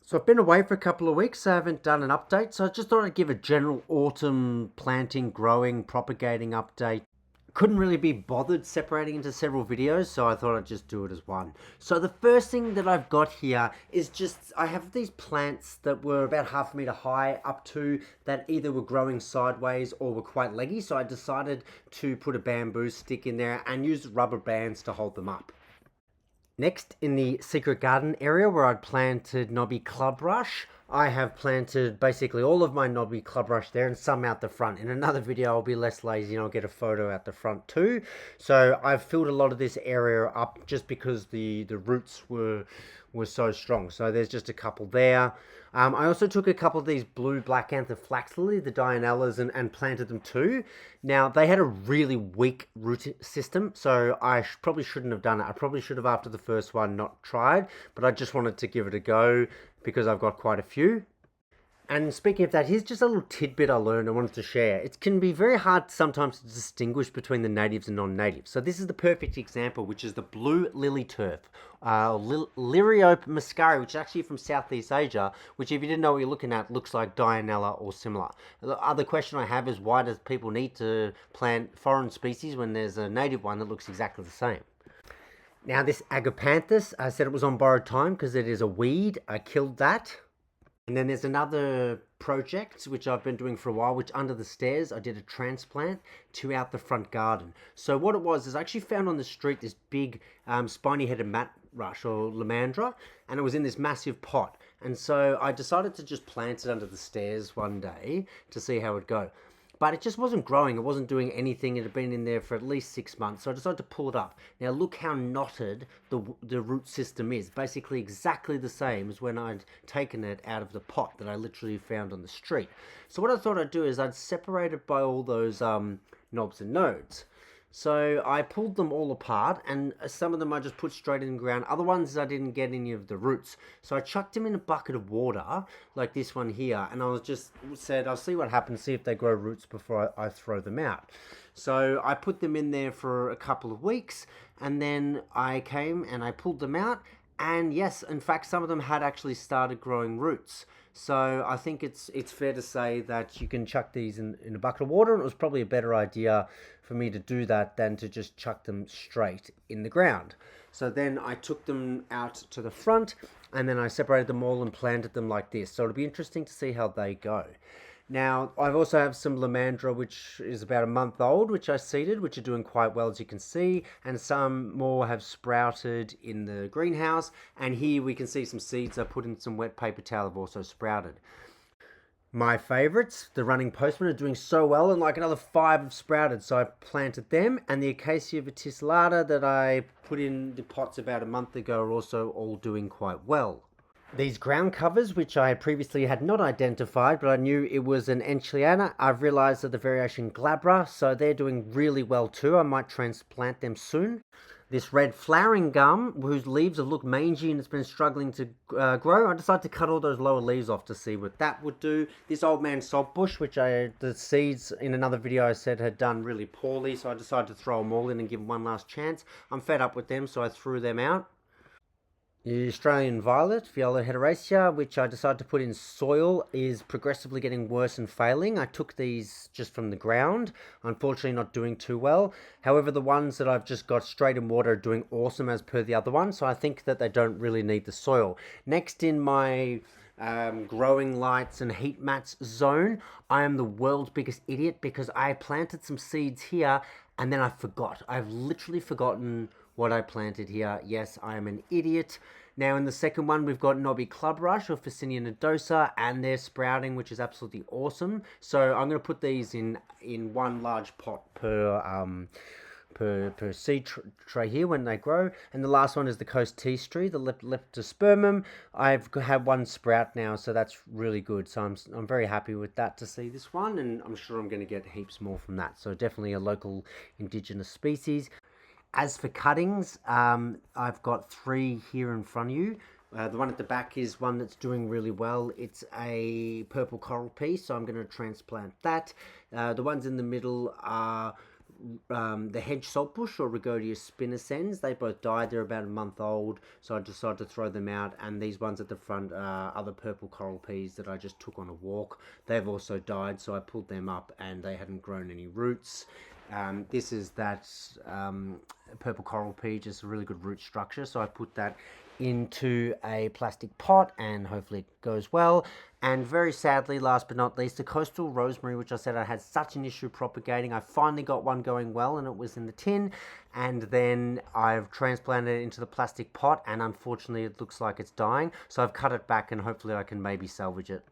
So I've been away for a couple of weeks, so I haven't done an update. So I just thought I'd give a general autumn planting, growing, propagating update. Couldn't really be bothered separating into several videos, so I thought I'd just do it as one. So the first thing that I've got here is just, I have these plants that were about half a meter high up to that either were growing sideways or were quite leggy. So I decided to put a bamboo stick in there and use rubber bands to hold them up. Next, in the secret garden area where I'd planted Knobby clubrush, I have planted basically all of my Knobby clubrush there and some out the front. In another video, I'll be less lazy and I'll get a photo out the front too. So I've filled a lot of this area up just because the roots were so strong. So there's just a couple there. I also took a couple of these blue Black-anther Flax-lily, the Dianellas, and planted them too. Now, they had a really weak root system, so I probably shouldn't have done it. I probably should have, after the first one, not tried, but I just wanted to give it a go because I've got quite a few. And speaking of that, here's just a little tidbit I learned I wanted to share. It can be very hard sometimes to distinguish between the natives and non-natives. So this is the perfect example, which is the blue lily turf, Liriope muscari, which is actually from Southeast Asia, which if you didn't know what you're looking at, looks like Dianella or similar. The other question I have is, why does people need to plant foreign species when there's a native one that looks exactly the same? Now this agapanthus, I said it was on borrowed time because it is a weed. I killed that. And then there's another project which I've been doing for a while, which under the stairs I did a transplant to out the front garden. So what it was is I actually found on the street this big spiny-headed Mat-rush or Lomandra, and it was in this massive pot. And so I decided to just plant it under the stairs one day to see how it'd go. But it just wasn't growing. It wasn't doing anything. It had been in there for at least 6 months. So I decided to pull it up. Now look how knotted the root system is. Basically exactly the same as when I'd taken it out of the pot that I literally found on the street. So what I thought I'd do is I'd separate it by all those knobs and nodes. So I pulled them all apart, and some of them I just put straight in the ground. Other ones I didn't get any of the roots. So I chucked them in a bucket of water, like this one here, and I was just said, I'll see what happens, see if they grow roots before I throw them out. So I put them in there for a couple of weeks, and then I came and I pulled them out, and yes, in fact, some of them had actually started growing roots. So I think it's fair to say that you can chuck these in a bucket of water, and it was probably a better idea for me to do that than to just chuck them straight in the ground. So then I took them out to the front, and then I separated them all and planted them like this. So it'll be interesting to see how they go. Now, I also have some Lomandra, which is about a month old, which I seeded, which are doing quite well, as you can see. And some more have sprouted in the greenhouse. And here we can see some seeds I put in some wet paper towel have also sprouted. My favourites, the running postman, are doing so well, and like another 5 have sprouted. So I planted them. And the Acacia verticillata that I put in the pots about a month ago are also all doing quite well. These ground covers, which I previously had not identified, but I knew it was an Enchiliana, I've realised are the variation glabra, so they're doing really well too. I might transplant them soon. This red flowering gum, whose leaves have looked mangy and it's been struggling to grow, I decided to cut all those lower leaves off to see what that would do. This old man saltbush, which the seeds in another video I said had done really poorly, so I decided to throw them all in and give them one last chance. I'm fed up with them, so I threw them out. The Australian violet, Viola heteracea, which I decided to put in soil, is progressively getting worse and failing. I took these just from the ground, unfortunately not doing too well. However, the ones that I've just got straight in water are doing awesome as per the other one, so I think that they don't really need the soil. Next in my growing lights and heat mats zone, I am the world's biggest idiot because I planted some seeds here and then I forgot. I've literally forgotten what I planted here. Yes, I am an idiot. Now in the second one, we've got Knobby clubrush or Ficinia nodosa, and they're sprouting, which is absolutely awesome. So I'm going to put these in one large pot per seed tray here when they grow. And the last one is the Coast Tea Tree, the Leptospermum. I've had one sprout now, so that's really good. So I'm very happy with that to see this one, and I'm sure I'm going to get heaps more from that. So definitely a local indigenous species. As for cuttings, I've got 3 here in front of you. The one at the back is one that's doing really well. It's a purple coral piece, so I'm going to transplant that. The ones in the middle are the Hedge Salt-Bush or Rhagodia spinescens. They both died. They're about a month old, so I decided to throw them out. And these ones at the front are other purple coral peas that I just took on a walk. They've also died, so I pulled them up and they hadn't grown any roots. This is that purple coral pea, just a really good root structure, so I put that into a plastic pot and hopefully it goes well. And very sadly, last but not least, the coastal rosemary, which I said I had such an issue propagating, I finally got one going well and it was in the tin, and then I've transplanted it into the plastic pot and unfortunately it looks like it's dying, so I've cut it back and hopefully I can maybe salvage it.